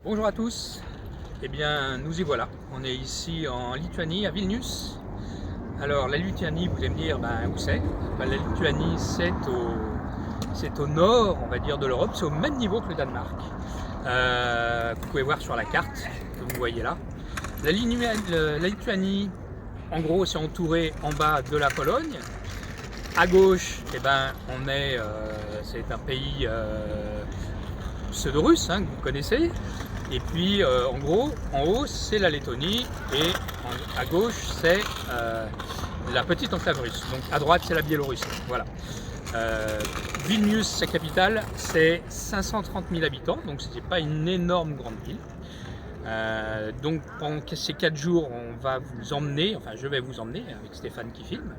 Bonjour à tous, eh bien nous y voilà, on est ici en Lituanie, à Vilnius. Alors la Lituanie, vous allez me dire, où c'est? La Lituanie c'est au nord, on va dire, de l'Europe, c'est au même niveau que le Danemark. Vous pouvez voir sur la carte que vous voyez là. La Lituanie, en gros, c'est entouré en bas de la Pologne. À gauche, c'est un pays pseudo-russe, que vous connaissez. Et puis en gros, en haut c'est la Lettonie et à gauche c'est la petite enclave russe. Donc à droite c'est la Biélorussie. Voilà. Vilnius, sa capitale, c'est 530 000 habitants, donc ce n'est pas une énorme grande ville. Donc pendant ces 4 jours, je vais vous emmener avec Stéphane qui filme,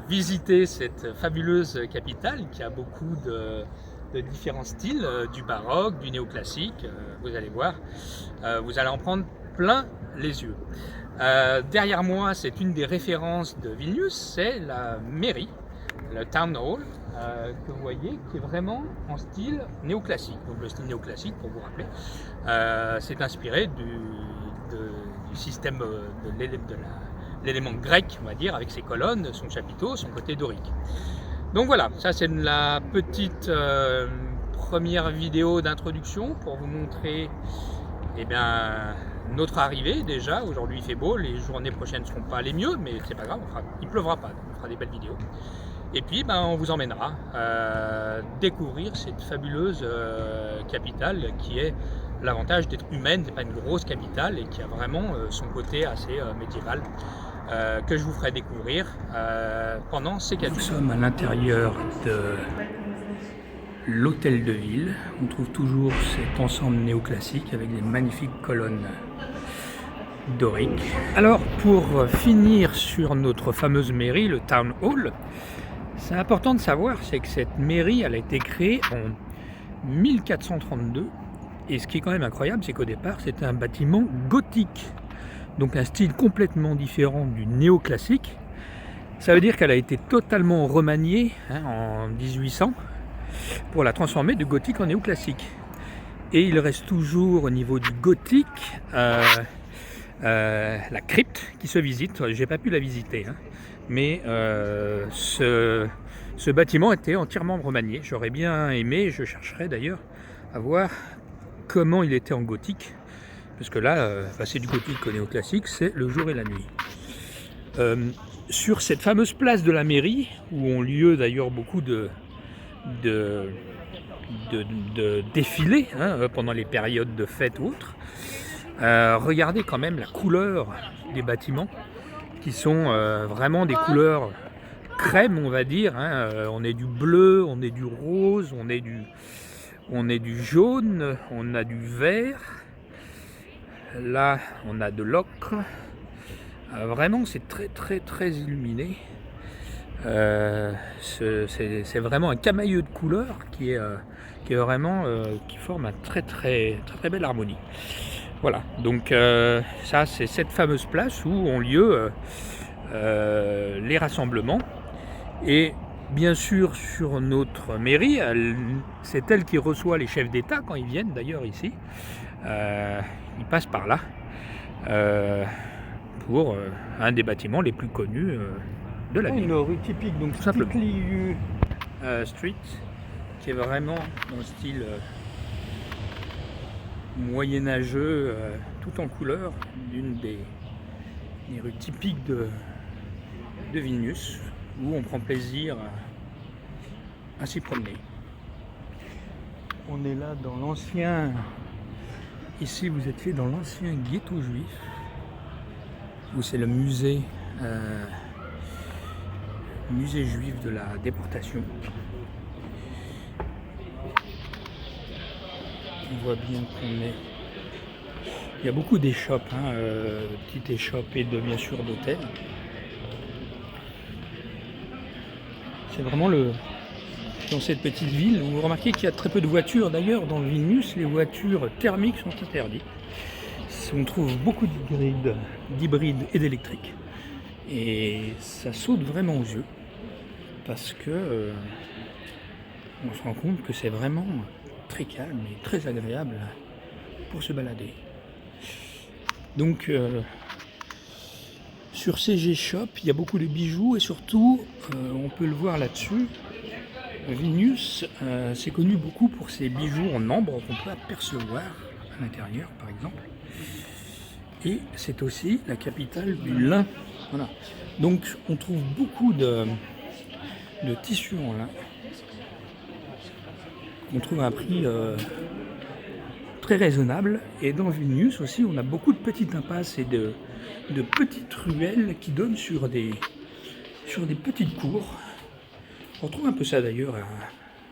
visiter cette fabuleuse capitale qui a beaucoup de différents styles, du baroque, du néoclassique, vous allez voir, vous allez en prendre plein les yeux. Derrière moi, c'est une des références de Vilnius, c'est la mairie, le Town Hall, que vous voyez, qui est vraiment en style néoclassique. Donc le style néoclassique, pour vous rappeler, c'est inspiré du système de l'élément grec, on va dire, avec ses colonnes, son chapiteau, son côté dorique. Donc voilà, ça c'est la petite première vidéo d'introduction pour vous montrer notre arrivée déjà. Aujourd'hui il fait beau, les journées prochaines ne seront pas les mieux, mais c'est pas grave, il pleuvra pas, on fera des belles vidéos. Et puis on vous emmènera découvrir cette fabuleuse capitale qui est l'avantage d'être humaine, c'est pas une grosse capitale et qui a vraiment son côté assez médiéval. Que je vous ferai découvrir pendant ces 4 jours. Nous sommes à l'intérieur de l'hôtel de ville. On trouve toujours cet ensemble néoclassique avec des magnifiques colonnes doriques. Alors, pour finir sur notre fameuse mairie, le Town Hall, c'est important de savoir, c'est que cette mairie, elle a été créée en 1432. Et ce qui est quand même incroyable, c'est qu'au départ, c'était un bâtiment gothique. Donc un style complètement différent du néoclassique. Ça veut dire qu'elle a été totalement remaniée en 1800 pour la transformer de gothique en néoclassique. Et il reste toujours au niveau du gothique la crypte qui se visite. J'ai pas pu la visiter, mais ce bâtiment était entièrement remanié. J'aurais bien aimé, je chercherai d'ailleurs à voir comment il était en gothique. Parce que là, passer du gothique au néoclassique, c'est le jour et la nuit. Sur cette fameuse place de la mairie, où ont lieu d'ailleurs beaucoup de défilés pendant les périodes de fêtes ou autres, regardez quand même la couleur des bâtiments, qui sont vraiment des couleurs crème, on va dire. On est du bleu, on est du rose, on est du jaune, on a du vert. Là, on a de l'ocre. Vraiment, c'est très illuminé. C'est vraiment un camailleux de couleurs qui forme une très belle harmonie. Voilà. Donc ça, c'est cette fameuse place où ont lieu les rassemblements. Et bien sûr, sur notre mairie, c'est elle qui reçoit les chefs d'État quand ils viennent d'ailleurs ici. Il passe par là pour un des bâtiments les plus connus de la ville. Une rue typique, donc Stikliu Street, qui est vraiment dans le style moyenâgeux, tout en couleur, d'une des rues typiques de Vilnius, où on prend plaisir à s'y promener. On est là dans l'ancien... Ici, vous êtes dans l'ancien ghetto juif, où c'est le musée juif de la déportation. On voit bien qu'on est... Il y a beaucoup d'échoppes, petites échoppes et bien sûr d'hôtels. C'est vraiment dans cette petite ville, vous remarquez qu'il y a très peu de voitures. D'ailleurs, dans le Vilnius, les voitures thermiques sont interdites. On trouve beaucoup d'hybrides et d'électriques. Et ça saute vraiment aux yeux, parce que on se rend compte que c'est vraiment très calme et très agréable pour se balader. Donc sur CG Shop, il y a beaucoup de bijoux et surtout, on peut le voir là-dessus, Vilnius, c'est connu beaucoup pour ses bijoux en ambre qu'on peut apercevoir à l'intérieur par exemple. Et c'est aussi la capitale du lin. Voilà. Donc on trouve beaucoup de tissus en lin. On trouve à un prix très raisonnable. Et dans Vilnius aussi, on a beaucoup de petites impasses et de petites ruelles qui donnent sur des petites cours. On retrouve un peu ça d'ailleurs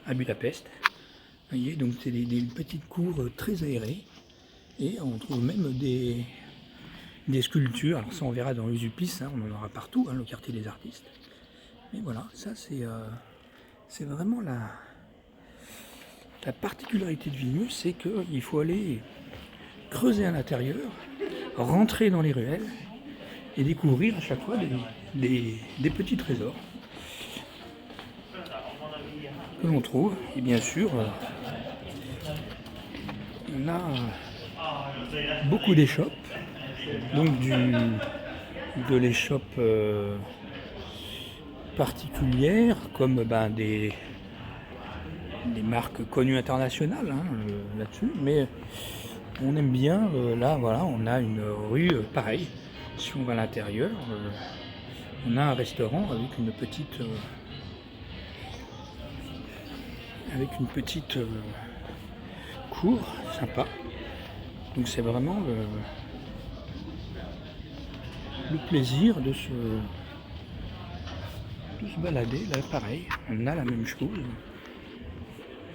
à Budapest. Vous voyez, donc c'est des petites cours très aérées. Et on trouve même des sculptures. Alors ça, on verra dans Usupis, hein, on en aura partout, hein, le quartier des artistes. Mais voilà, ça c'est vraiment la particularité de Vilnius, c'est qu'il faut aller creuser à l'intérieur, rentrer dans les ruelles et découvrir à chaque fois des petits trésors que l'on trouve. Et bien sûr, on a beaucoup d'échoppes, donc de l'échoppe particulières comme des marques connues internationales, hein, là-dessus, mais on aime bien, là voilà, on a une rue pareille. Si on va à l'intérieur, on a un restaurant avec une petite cour sympa. Donc c'est vraiment le plaisir de se balader. Là pareil, on a la même chose.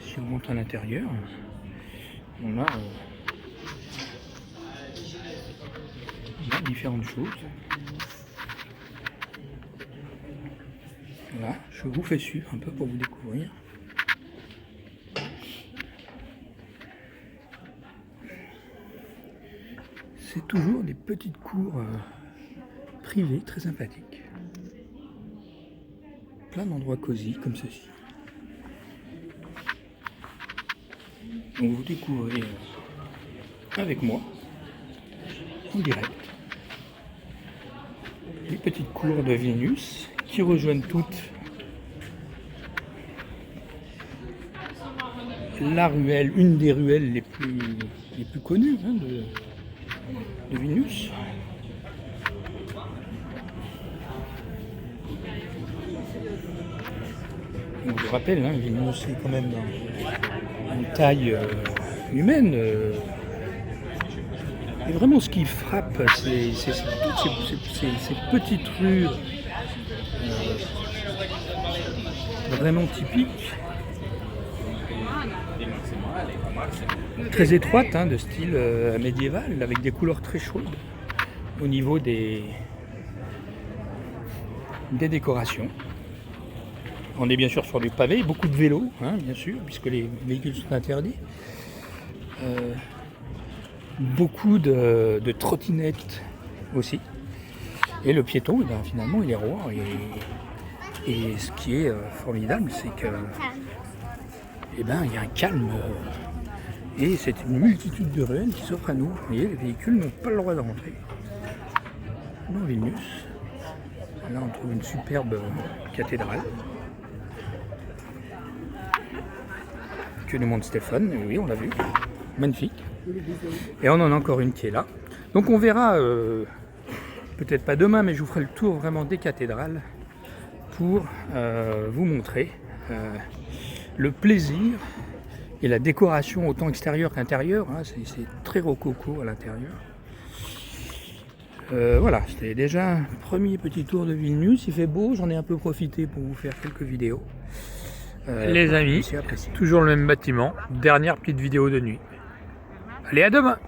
Si on monte à l'intérieur, on a différentes choses. Voilà, je vous fais suivre un peu pour vous découvrir. C'est toujours des petites cours privées très sympathiques. Plein d'endroits cosy comme ceci. Donc vous découvrez avec moi, en direct, les petites cours de Vilnius qui rejoignent toutes la ruelle, une des ruelles les plus connues, hein, de Vilnius. Donc, je rappelle, hein, Vilnius est quand même une taille humaine. Et vraiment ce qui frappe, c'est toutes ces petites rues vraiment typiques, très étroites, hein, de style médiéval, avec des couleurs très chaudes au niveau des décorations. On est bien sûr sur du pavé, beaucoup de vélos, hein, bien sûr, puisque les véhicules sont interdits. Beaucoup de trottinettes aussi. Et le piéton, finalement, il est roi. Et ce qui est formidable, c'est que il y a un calme. Et c'est une multitude de ruelles qui s'offrent à nous. Vous voyez, les véhicules n'ont pas le droit de rentrer dans Vilnius. Là, on trouve une superbe cathédrale que nous montre Stéphane. Oui, on l'a vu. Magnifique. Et on en a encore une qui est là. Donc on verra, peut-être pas demain, mais je vous ferai le tour vraiment des cathédrales pour vous montrer le plaisir et la décoration autant extérieure qu'intérieure. Hein, c'est très rococo à l'intérieur. Voilà, c'était déjà un premier petit tour de Vilnius. Il fait beau, j'en ai un peu profité pour vous faire quelques vidéos. Les amis, toujours le même bâtiment, dernière petite vidéo de nuit. Allez, à demain!